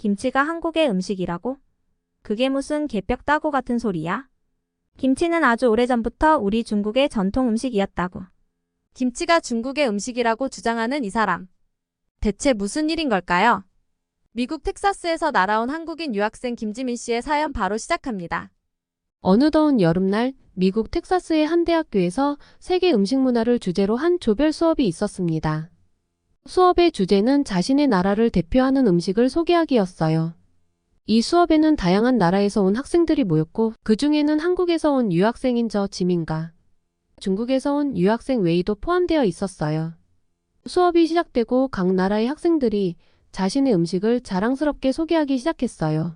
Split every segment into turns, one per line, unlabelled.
김치가 한국의 음식이라고? 그게 무슨 개벽 따고 같은 소리야? 김치는 아주 오래전부터 우리 중국의 전통 음식이었다고.
김치가 중국의 음식이라고 주장하는 이 사람. 대체 무슨 일인 걸까요? 미국 텍사스에서 날아온 한국인 유학생 김지민 씨의 사연 바로 시작합니다.
어느 더운 여름날 미국 텍사스의 한 대학교에서 세계 음식 문화를 주제로 한 조별 수업이 있었습니다. 수업의 주제는 자신의 나라를 대표하는 음식을 소개하기였어요. 이 수업에는 다양한 나라에서 온 학생들이 모였고 그 중에는 한국에서 온 유학생인 저 지민과 중국에서 온 유학생 웨이도 포함되어 있었어요. 수업이 시작되고 각 나라의 학생들이 자신의 음식을 자랑스럽게 소개하기 시작했어요.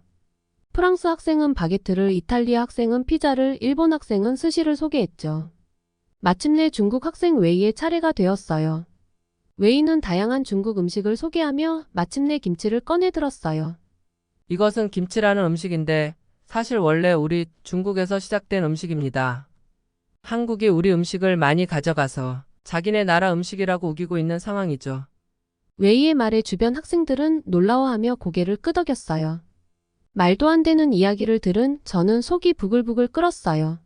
프랑스 학생은 바게트를, 이탈리아 학생은 피자를, 일본 학생은 스시를 소개했죠. 마침내 중국 학생 웨이의 차례가 되었어요. 웨이는 다양한 중국 음식을 소개하며 마침내 김치를 꺼내 들었어요.
이것은 김치라는 음식인데 사실 원래 우리 중국에서 시작된 음식입니다. 한국이 우리 음식을 많이 가져가서 자기네 나라 음식이라고 우기고 있는 상황이죠.
웨이의 말에 주변 학생들은 놀라워하며 고개를 끄덕였어요. 말도 안 되는 이야기를 들은 저는 속이 부글부글 끓었어요.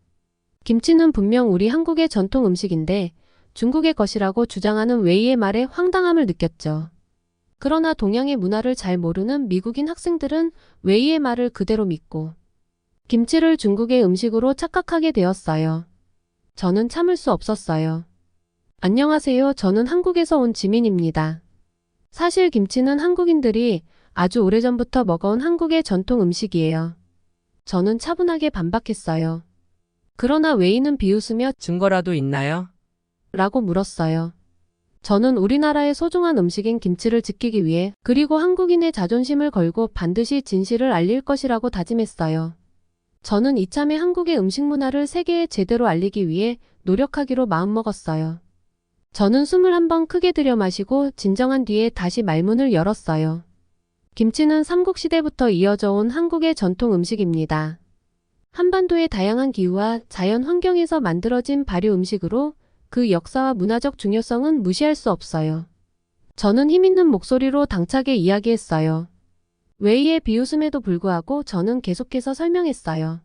김치는 분명 우리 한국의 전통 음식인데 중국의 것이라고 주장하는 웨이의 말에 황당함을 느꼈죠. 그러나 동양의 문화를 잘 모르는 미국인 학생들은 웨이의 말을 그대로 믿고 김치를 중국의 음식으로 착각하게 되었어요. 저는 참을 수 없었어요. 안녕하세요. 저는 한국에서 온 지민입니다. 사실 김치는 한국인들이 아주 오래전부터 먹어온 한국의 전통 음식이에요. 저는 차분하게 반박했어요. 그러나 웨이는 비웃으며
증거라도 있나요?
라고 물었어요. 저는 우리나라의 소중한 음식인 김치를 지키기 위해 그리고 한국인의 자존심을 걸고 반드시 진실을 알릴 것이라고 다짐했어요. 저는 이참에 한국의 음식 문화를 세계에 제대로 알리기 위해 노력하기로 마음먹었어요. 저는 숨을 한번 크게 들여 마시고 진정한 뒤에 다시 말문을 열었어요. 김치는 삼국시대부터 이어져 온 한국의 전통 음식입니다. 한반도의 다양한 기후와 자연 환경에서 만들어진 발효 음식으로 그 역사와 문화적 중요성은 무시할 수 없어요. 저는 힘있는 목소리로 당차게 이야기했어요. 웨이의 비웃음에도 불구하고 저는 계속해서 설명했어요.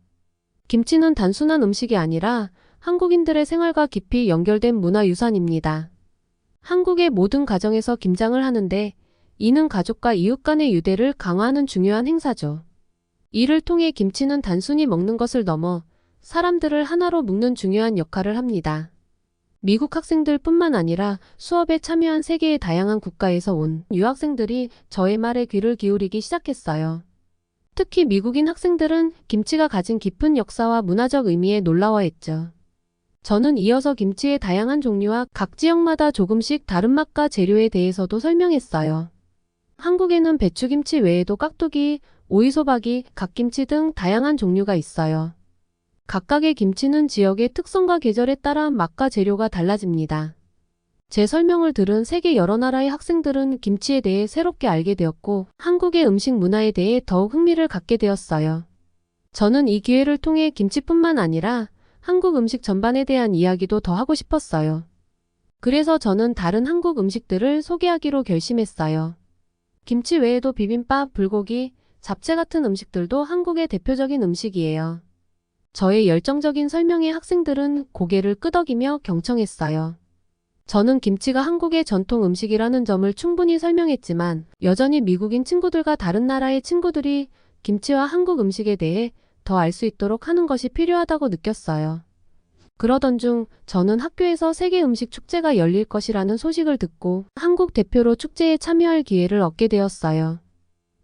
김치는 단순한 음식이 아니라 한국인들의 생활과 깊이 연결된 문화유산입니다. 한국의 모든 가정에서 김장을 하는데 이는 가족과 이웃 간의 유대를 강화하는 중요한 행사죠. 이를 통해 김치는 단순히 먹는 것을 넘어 사람들을 하나로 묶는 중요한 역할을 합니다. 미국 학생들뿐만 아니라 수업에 참여한 세계의 다양한 국가에서 온 유학생들이 저의 말에 귀를 기울이기 시작했어요. 특히 미국인 학생들은 김치가 가진 깊은 역사와 문화적 의미에 놀라워했죠. 저는 이어서 김치의 다양한 종류와 각 지역마다 조금씩 다른 맛과 재료에 대해서도 설명했어요. 한국에는 배추김치 외에도 깍두기, 오이소박이, 갓김치 등 다양한 종류가 있어요. 각각의 김치는 지역의 특성과 계절에 따라 맛과 재료가 달라집니다. 제 설명을 들은 세계 여러 나라의 학생들은 김치에 대해 새롭게 알게 되었고 한국의 음식 문화에 대해 더욱 흥미를 갖게 되었어요. 저는 이 기회를 통해 김치뿐만 아니라 한국 음식 전반에 대한 이야기도 더 하고 싶었어요. 그래서 저는 다른 한국 음식들을 소개하기로 결심했어요. 김치 외에도 비빔밥, 불고기, 잡채 같은 음식들도 한국의 대표적인 음식이에요. 저의 열정적인 설명에 학생들은 고개를 끄덕이며 경청했어요. 저는 김치가 한국의 전통 음식이라는 점을 충분히 설명했지만 여전히 미국인 친구들과 다른 나라의 친구들이 김치와 한국 음식에 대해 더 알 수 있도록 하는 것이 필요하다고 느꼈어요. 그러던 중 저는 학교에서 세계 음식 축제가 열릴 것이라는 소식을 듣고 한국 대표로 축제에 참여할 기회를 얻게 되었어요.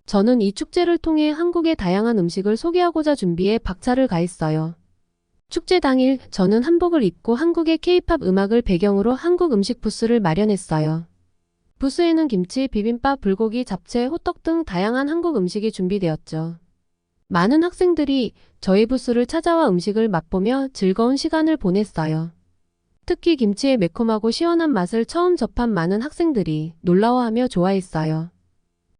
저는 이 축제를 통해 한국의 다양한 음식을 소개하고자 준비에 박차를 가했어요. 축제 당일 저는 한복을 입고 한국의 K-팝 음악을 배경으로 한국 음식 부스를 마련했어요. 부스에는 김치, 비빔밥, 불고기, 잡채, 호떡 등 다양한 한국 음식이 준비되었죠. 많은 학생들이 저희 부스를 찾아와 음식을 맛보며 즐거운 시간을 보냈어요. 특히 김치의 매콤하고 시원한 맛을 처음 접한 많은 학생들이 놀라워하며 좋아했어요.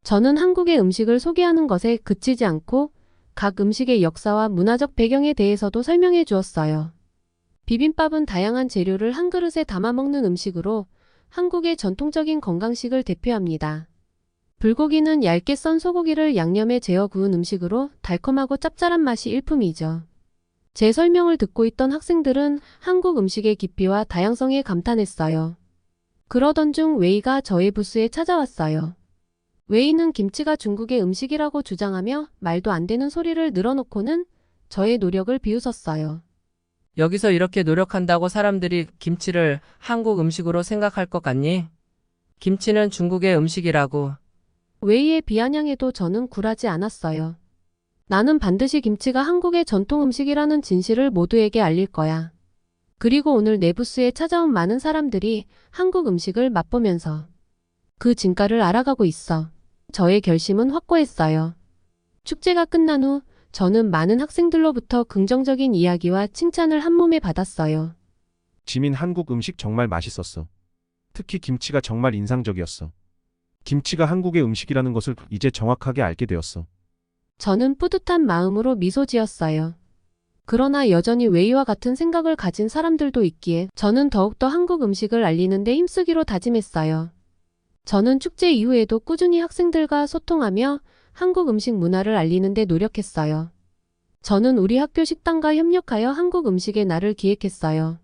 저는 한국의 음식을 소개하는 것에 그치지 않고 각 음식의 역사와 문화적 배경에 대해서도 설명해 주었어요. 비빔밥은 다양한 재료를 한 그릇에 담아 먹는 음식으로 한국의 전통적인 건강식을 대표합니다. 불고기는 얇게 썬 소고기를 양념에 재어 구운 음식으로 달콤하고 짭짤한 맛이 일품이죠. 제 설명을 듣고 있던 학생들은 한국 음식의 깊이와 다양성에 감탄했어요. 그러던 중 웨이가 저의 부스에 찾아왔어요. 웨이는 김치가 중국의 음식이라고 주장하며 말도 안 되는 소리를 늘어놓고는 저의 노력을 비웃었어요.
여기서 이렇게 노력한다고 사람들이 김치를 한국 음식으로 생각할 것 같니? 김치는 중국의 음식이라고.
웨이의 비아냥에도 저는 굴하지 않았어요. 나는 반드시 김치가 한국의 전통 음식이라는 진실을 모두에게 알릴 거야. 그리고 오늘 내 부스에 찾아온 많은 사람들이 한국 음식을 맛보면서 그 진가를 알아가고 있어. 저의 결심은 확고했어요. 축제가 끝난 후 저는 많은 학생들로부터 긍정적인 이야기와 칭찬을 한몸에 받았어요.
지민, 한국 음식 정말 맛있었어. 특히 김치가 정말 인상적이었어. 김치가 한국의 음식이라는 것을 이제 정확하게 알게 되었어.
저는 뿌듯한 마음으로 미소 지었어요. 그러나 여전히 웨이와 같은 생각을 가진 사람들도 있기에 저는 더욱더 한국 음식을 알리는 데 힘쓰기로 다짐했어요. 저는 축제 이후에도 꾸준히 학생들과 소통하며 한국 음식 문화를 알리는 데 노력했어요. 저는 우리 학교 식당과 협력하여 한국 음식의 날을 기획했어요.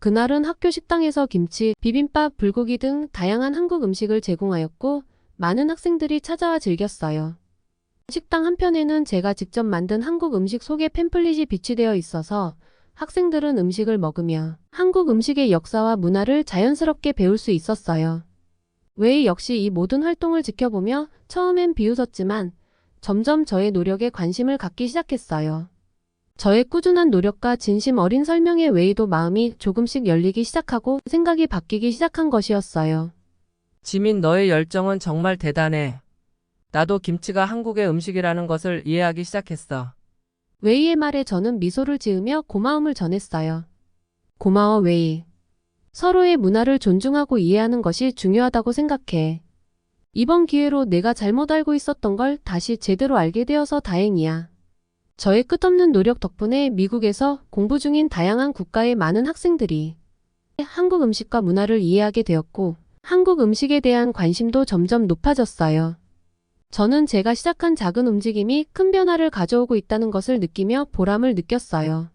그날은 학교 식당에서 김치, 비빔밥, 불고기 등 다양한 한국 음식을 제공하였고 많은 학생들이 찾아와 즐겼어요. 식당 한편에는 제가 직접 만든 한국 음식 소개 팸플릿이 비치되어 있어서 학생들은 음식을 먹으며 한국 음식의 역사와 문화를 자연스럽게 배울 수 있었어요. 웨이 역시 이 모든 활동을 지켜보며 처음엔 비웃었지만 점점 저의 노력에 관심을 갖기 시작했어요. 저의 꾸준한 노력과 진심 어린 설명에 웨이도 마음이 조금씩 열리기 시작하고 생각이 바뀌기 시작한 것이었어요.
지민, 너의 열정은 정말 대단해. 나도 김치가 한국의 음식이라는 것을 이해하기 시작했어.
웨이의 말에 저는 미소를 지으며 고마움을 전했어요. 고마워, 웨이. 서로의 문화를 존중하고 이해하는 것이 중요하다고 생각해. 이번 기회로 내가 잘못 알고 있었던 걸 다시 제대로 알게 되어서 다행이야. 저의 끝없는 노력 덕분에 미국에서 공부 중인 다양한 국가의 많은 학생들이 한국 음식과 문화를 이해하게 되었고 한국 음식에 대한 관심도 점점 높아졌어요. 저는 제가 시작한 작은 움직임이 큰 변화를 가져오고 있다는 것을 느끼며 보람을 느꼈어요.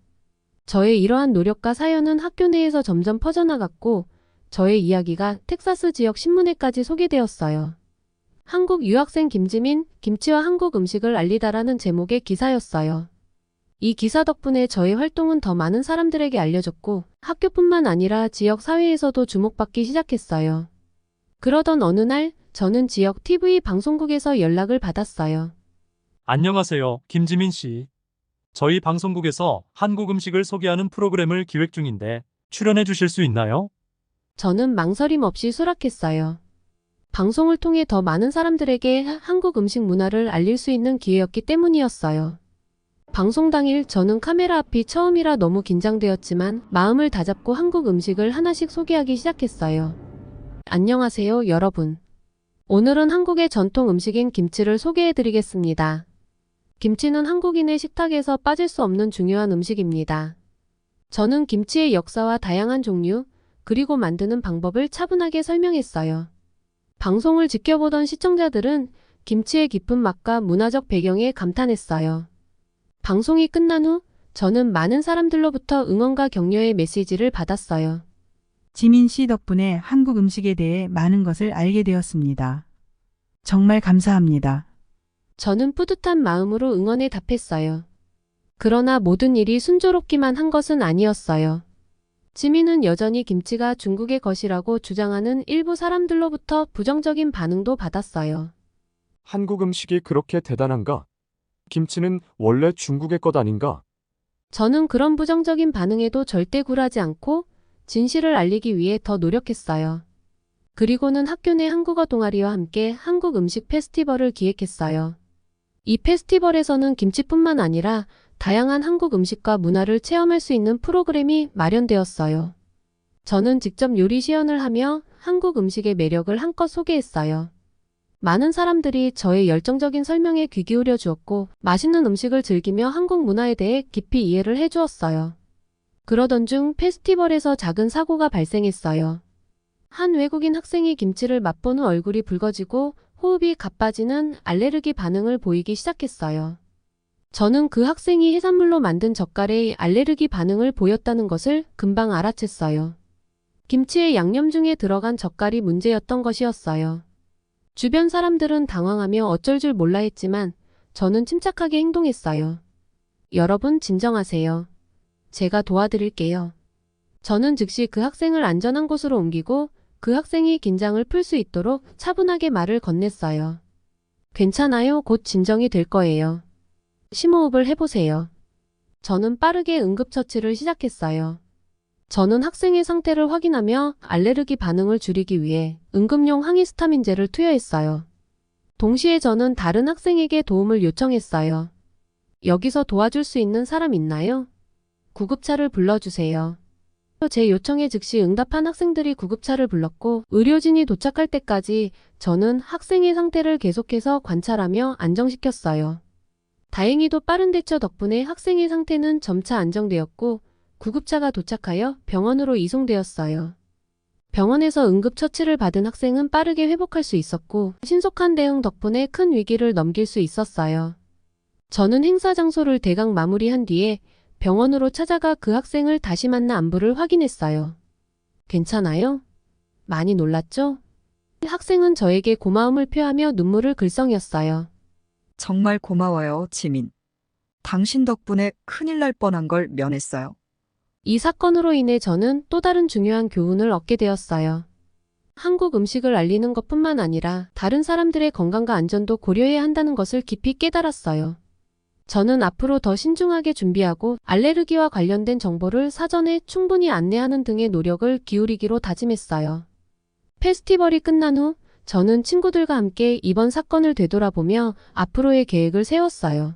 저의 이러한 노력과 사연은 학교 내에서 점점 퍼져나갔고 저의 이야기가 텍사스 지역 신문에까지 소개되었어요. 한국 유학생 김지민, 김치와 한국 음식을 알리다라는 제목의 기사였어요. 이 기사 덕분에 저의 활동은 더 많은 사람들에게 알려졌고 학교뿐만 아니라 지역 사회에서도 주목받기 시작했어요. 그러던 어느 날 저는 지역 TV 방송국에서 연락을 받았어요.
안녕하세요, 김지민 씨. 저희 방송국에서 한국 음식을 소개하는 프로그램을 기획 중인데 출연해 주실 수 있나요?
저는 망설임 없이 수락했어요. 방송을 통해 더 많은 사람들에게 한국 음식 문화를 알릴 수 있는 기회였기 때문이었어요. 방송 당일 저는 카메라 앞이 처음이라 너무 긴장되었지만 마음을 다잡고 한국 음식을 하나씩 소개하기 시작했어요. 안녕하세요, 여러분. 오늘은 한국의 전통 음식인 김치를 소개해드리겠습니다. 김치는 한국인의 식탁에서 빠질 수 없는 중요한 음식입니다. 저는 김치의 역사와 다양한 종류, 그리고 만드는 방법을 차분하게 설명했어요. 방송을 지켜보던 시청자들은 김치의 깊은 맛과 문화적 배경에 감탄했어요. 방송이 끝난 후 저는 많은 사람들로부터 응원과 격려의 메시지를 받았어요.
지민 씨 덕분에 한국 음식에 대해 많은 것을 알게 되었습니다. 정말 감사합니다.
저는 뿌듯한 마음으로 응원에 답했어요. 그러나 모든 일이 순조롭기만 한 것은 아니었어요. 지민은 여전히 김치가 중국의 것이라고 주장하는 일부 사람들로부터 부정적인 반응도 받았어요.
한국 음식이 그렇게 대단한가? 김치는 원래 중국의 것 아닌가?
저는 그런 부정적인 반응에도 절대 굴하지 않고 진실을 알리기 위해 더 노력했어요. 그리고는 학교 내 한국어 동아리와 함께 한국 음식 페스티벌을 기획했어요. 이 페스티벌에서는 김치뿐만 아니라 다양한 한국 음식과 문화를 체험할 수 있는 프로그램이 마련되었어요. 저는 직접 요리 시연을 하며 한국 음식의 매력을 한껏 소개했어요. 많은 사람들이 저의 열정적인 설명에 귀 기울여 주었고 맛있는 음식을 즐기며 한국 문화에 대해 깊이 이해를 해주었어요. 그러던 중 페스티벌에서 작은 사고가 발생했어요. 한 외국인 학생이 김치를 맛본 후 얼굴이 붉어지고 호흡이 가빠지는 알레르기 반응을 보이기 시작했어요. 저는 그 학생이 해산물로 만든 젓갈에 알레르기 반응을 보였다는 것을 금방 알아챘어요. 김치의 양념 중에 들어간 젓갈이 문제였던 것이었어요. 주변 사람들은 당황하며 어쩔 줄 몰라 했지만 저는 침착하게 행동했어요. 여러분 진정하세요. 제가 도와드릴게요. 저는 즉시 그 학생을 안전한 곳으로 옮기고 그 학생이 긴장을 풀 수 있도록 차분하게 말을 건넸어요. 괜찮아요. 곧 진정이 될 거예요. 심호흡을 해보세요. 저는 빠르게 응급처치를 시작했어요. 저는 학생의 상태를 확인하며 알레르기 반응을 줄이기 위해 응급용 항히스타민제를 투여했어요. 동시에 저는 다른 학생에게 도움을 요청했어요. 여기서 도와줄 수 있는 사람 있나요? 구급차를 불러주세요. 제 요청에 즉시 응답한 학생들이 구급차를 불렀고 의료진이 도착할 때까지 저는 학생의 상태를 계속해서 관찰하며 안정시켰어요. 다행히도 빠른 대처 덕분에 학생의 상태는 점차 안정되었고 구급차가 도착하여 병원으로 이송되었어요. 병원에서 응급처치를 받은 학생은 빠르게 회복할 수 있었고 신속한 대응 덕분에 큰 위기를 넘길 수 있었어요. 저는 행사 장소를 대강 마무리한 뒤에 병원으로 찾아가 그 학생을 다시 만나 안부를 확인했어요. 괜찮아요? 많이 놀랐죠? 학생은 저에게 고마움을 표하며 눈물을 글썽였어요.
정말 고마워요, 지민. 당신 덕분에 큰일 날 뻔한 걸 면했어요.
이 사건으로 인해 저는 또 다른 중요한 교훈을 얻게 되었어요. 한국 음식을 알리는 것뿐만 아니라 다른 사람들의 건강과 안전도 고려해야 한다는 것을 깊이 깨달았어요. 저는 앞으로 더 신중하게 준비하고 알레르기와 관련된 정보를 사전에 충분히 안내하는 등의 노력을 기울이기로 다짐했어요. 페스티벌이 끝난 후 저는 친구들과 함께 이번 사건을 되돌아보며 앞으로의 계획을 세웠어요.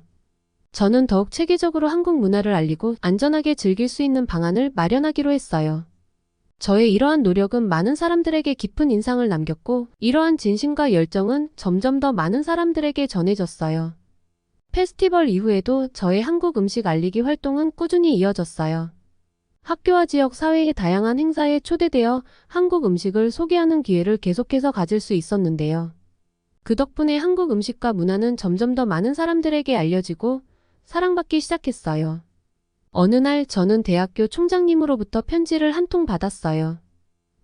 저는 더욱 체계적으로 한국 문화를 알리고 안전하게 즐길 수 있는 방안을 마련하기로 했어요. 저의 이러한 노력은 많은 사람들에게 깊은 인상을 남겼고 이러한 진심과 열정은 점점 더 많은 사람들에게 전해졌어요. 페스티벌 이후에도 저의 한국 음식 알리기 활동은 꾸준히 이어졌어요. 학교와 지역 사회의 다양한 행사에 초대되어 한국 음식을 소개하는 기회를 계속해서 가질 수 있었는데요. 그 덕분에 한국 음식과 문화는 점점 더 많은 사람들에게 알려지고 사랑받기 시작했어요. 어느 날 저는 대학교 총장님으로부터 편지를 한 통 받았어요.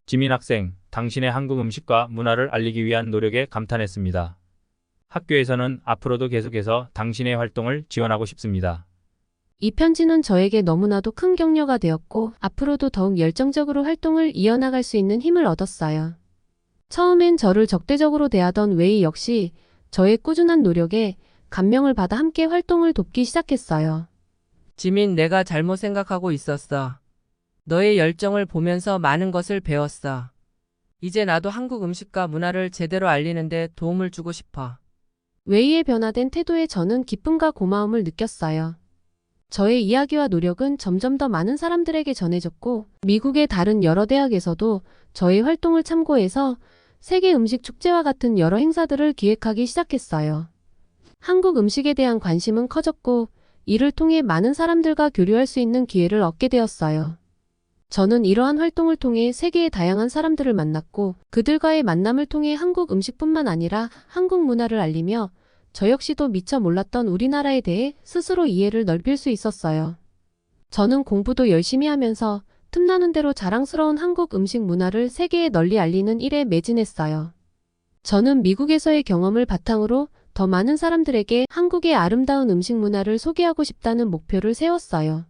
지민 학생, 당신의 한국 음식과 문화를 알리기 위한 노력에 감탄했습니다. 학교에서는 앞으로도 계속해서 당신의 활동을 지원하고 싶습니다.
이 편지는 저에게 너무나도 큰 격려가 되었고 앞으로도 더욱 열정적으로 활동을 이어나갈 수 있는 힘을 얻었어요. 처음엔 저를 적대적으로 대하던 웨이 역시 저의 꾸준한 노력에 감명을 받아 함께 활동을 돕기 시작했어요.
지민, 내가 잘못 생각하고 있었어. 너의 열정을 보면서 많은 것을 배웠어. 이제 나도 한국 음식과 문화를 제대로 알리는데 도움을 주고 싶어.
웨이의 변화된 태도에 저는 기쁨과 고마움을 느꼈어요. 저의 이야기와 노력은 점점 더 많은 사람들에게 전해졌고 미국의 다른 여러 대학에서도 저의 활동을 참고해서 세계 음식 축제와 같은 여러 행사들을 기획하기 시작했어요. 한국 음식에 대한 관심은 커졌고 이를 통해 많은 사람들과 교류할 수 있는 기회를 얻게 되었어요. 저는 이러한 활동을 통해 세계의 다양한 사람들을 만났고 그들과의 만남을 통해 한국 음식뿐만 아니라 한국 문화를 알리며 저 역시도 미처 몰랐던 우리나라에 대해 스스로 이해를 넓힐 수 있었어요. 저는 공부도 열심히 하면서 틈나는 대로 자랑스러운 한국 음식 문화를 세계에 널리 알리는 일에 매진했어요. 저는 미국에서의 경험을 바탕으로 더 많은 사람들에게 한국의 아름다운 음식 문화를 소개하고 싶다는 목표를 세웠어요.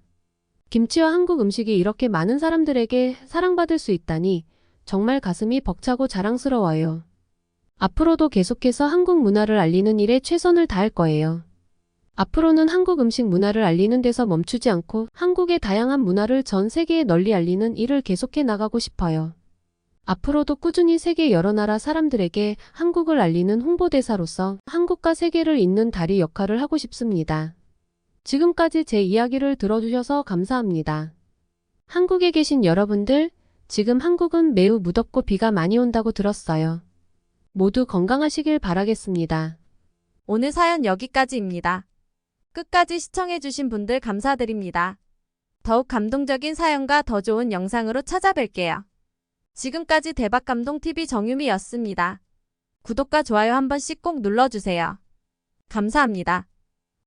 김치와 한국 음식이 이렇게 많은 사람들에게 사랑받을 수 있다니 정말 가슴이 벅차고 자랑스러워요. 앞으로도 계속해서 한국 문화를 알리는 일에 최선을 다할 거예요. 앞으로는 한국 음식 문화를 알리는 데서 멈추지 않고 한국의 다양한 문화를 전 세계에 널리 알리는 일을 계속해 나가고 싶어요. 앞으로도 꾸준히 세계 여러 나라 사람들에게 한국을 알리는 홍보대사로서 한국과 세계를 잇는 다리 역할을 하고 싶습니다. 지금까지 제 이야기를 들어주셔서 감사합니다. 한국에 계신 여러분들, 지금 한국은 매우 무덥고 비가 많이 온다고 들었어요. 모두 건강하시길 바라겠습니다.
오늘 사연 여기까지입니다. 끝까지 시청해주신 분들 감사드립니다. 더욱 감동적인 사연과 더 좋은 영상으로 찾아뵐게요. 지금까지 대박감동TV 정유미였습니다. 구독과 좋아요 한 번씩 꼭 눌러주세요. 감사합니다.